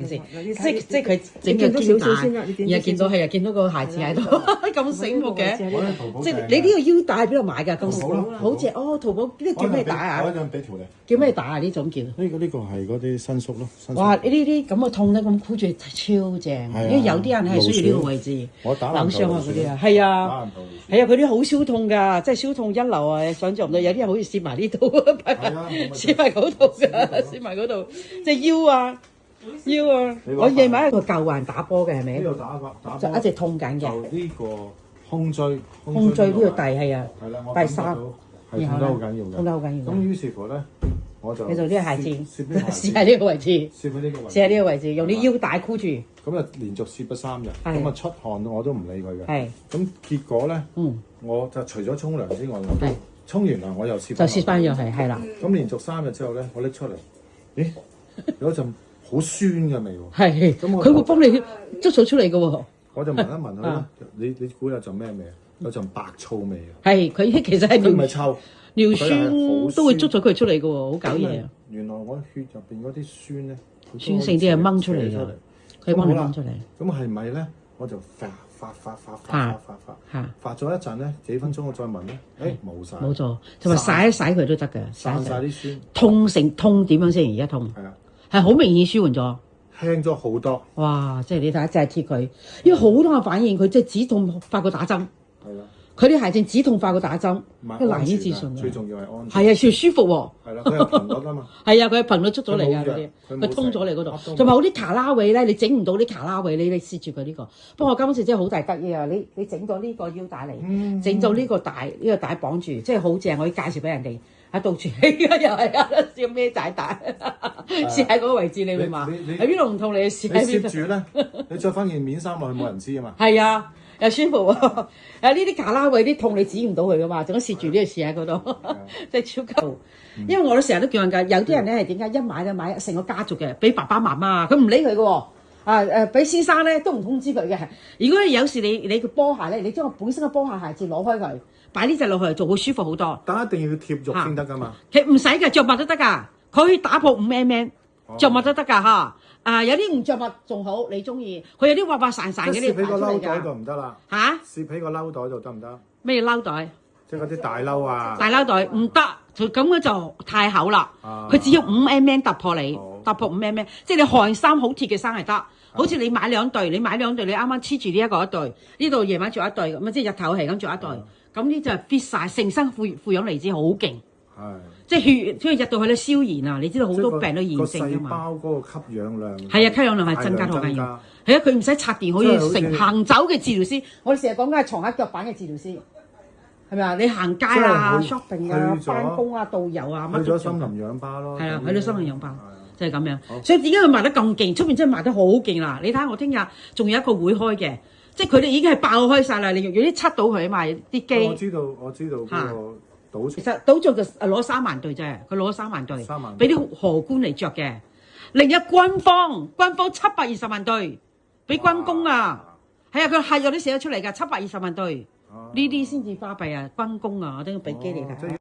事，即係佢整嘅肩帶，然後見到係啊，見到個鞋子喺度，咁醒目嘅。即係你呢個腰帶喺邊度買㗎？咁好似淘寶呢個叫咩帶啊？我一陣俾條你。叫咩帶啊？呢種叫？呢個係嗰啲伸縮咯。哇！呢啲咁嘅痛咧，咁箍住超正，因為有啲人係需要呢個位置，我打冷傷啊嗰啲啊，係啊，係啊，佢啲好燒痛㗎，即係燒痛一流啊！想像唔到有啲人好似攝埋呢度，攝埋嗰度㗎，攝埋嗰度，即係腰啊！我夜晚喺個舊環打波嘅係咪？呢度打就一直痛緊嘅。就呢個胸椎呢個第係啊，第三係痛得好緊要嘅。痛得好緊要。咁於是乎咧，我就你做呢個鞋墊，試下呢個位置，試下呢個位置，用啲腰帶箍住。咁啊，連續試咗3日，咁啊出汗我都唔理佢嘅。係。咁結果咧，我就除咗沖涼之外，我都沖完涼我又試。就試翻又係啦。咁連續3日之後咧，我拎出嚟，咦，有一陣好酸嘅味喎。係。咁佢會幫你捽咗出嚟嘅喎。我就聞一聞佢啦。你估有陣咩味啊？有陣白醋味啊。係，佢其實係佢唔係臭。尿酸都會捽咗佢出嚟嘅喎，好搞嘢啊！原來我血入邊嗰啲酸咧，酸性啲係掹出嚟嘅，佢幫你掹出嚟。咁係咪咧？我就發咗一陣咧，幾分鐘我再聞咧，冇晒。冇錯，同埋洗一洗佢都得嘅，散晒啲酸。痛點樣先？而家痛係啊，係好明顯舒緩咗，輕咗好多。哇！即係你睇下，真係貼佢，因為好多嘅反應，佢即係止痛快過打針。係啦。佢啲鞋墊止痛快過打針，都難以置信。最重要係安全。係啊，舒服喎。係啦，佢有頻率啊嘛。係啊，佢有頻率出咗嚟㗎嗰啲，佢通咗嚟嗰度。同埋好啲卡拉位咧，你整唔到啲卡拉位，你試住佢呢個。不過我今次真係好大得意啊！你整咗呢個腰帶嚟，整咗呢個帶綁住，即係好正。我要介紹俾人哋。喺到處，又係啊！笑咩仔帶？試喺嗰個位置，你會嘛？喺邊度唔痛？你試喺邊度？你攝住咧，你着翻件棉衫落去，冇人知啊嘛。係啊。又舒服喎！呢啲卡拉位啲痛你指唔到佢噶嘛，仲要攝住呢個試喺嗰度，真係超級。因為我都成日都叫人㗎，有啲人咧係點解一買就買成個家族嘅，俾爸爸媽媽，佢唔理佢嘅喎。俾先生咧都唔通知佢嘅。如果有時你個波鞋咧，你將我本身嘅波鞋鞋墊攞開佢，擺呢隻落去，就會舒服好多。但一定要貼肉先得㗎嘛。其實唔使嘅，着襪都得㗎，佢可以打破5mm，着襪都得㗎嚇。有啲唔着襪仲好，你中意。佢有啲滑滑潺潺嘅，你攝喺個褸袋度唔得啦。嚇？攝喺個褸袋度得唔得？咩褸袋？即係嗰啲大褸啊！大褸袋唔得，咁樣就太厚啦。佢只要5mm突破你，突破5mm，即係你汗衫好貼嘅衫係得。好似你買兩對，你啱啱黐住呢一個一對，呢度夜晚着一對咁即係日頭係咁着一對，咁呢就 fit 晒，成身富氧離子好勁。係，即係血，即係入到去咧消炎啊！你知道好多病都炎症㗎嘛。個細胞嗰個吸氧量係啊，吸氧量係增加好緊要。係啊，佢唔使插電，可以成行走嘅治療師。我哋成日講緊係床下腳板嘅治療師，係咪啊？你行街啊、shopping 啊、翻工啊、導遊啊，乜去咗森林氧吧咯。係啊，去咗森林氧吧，就係咁樣。所以點解佢賣得咁勁？出面真係賣得好勁啦！你睇下我聽日仲有一個會開嘅，即係佢哋已經係爆開晒啦。你有啲測到佢啊嘛，啲機。我知道嗰個。其實賭做就攞3萬對啫，佢攞3萬對，俾啲荷官嚟着嘅。另一軍方720萬對，俾軍工啊，係啊，佢係有啲寫得出嚟㗎，720萬對，呢啲先至花幣啊，軍工啊，我都要俾機你睇。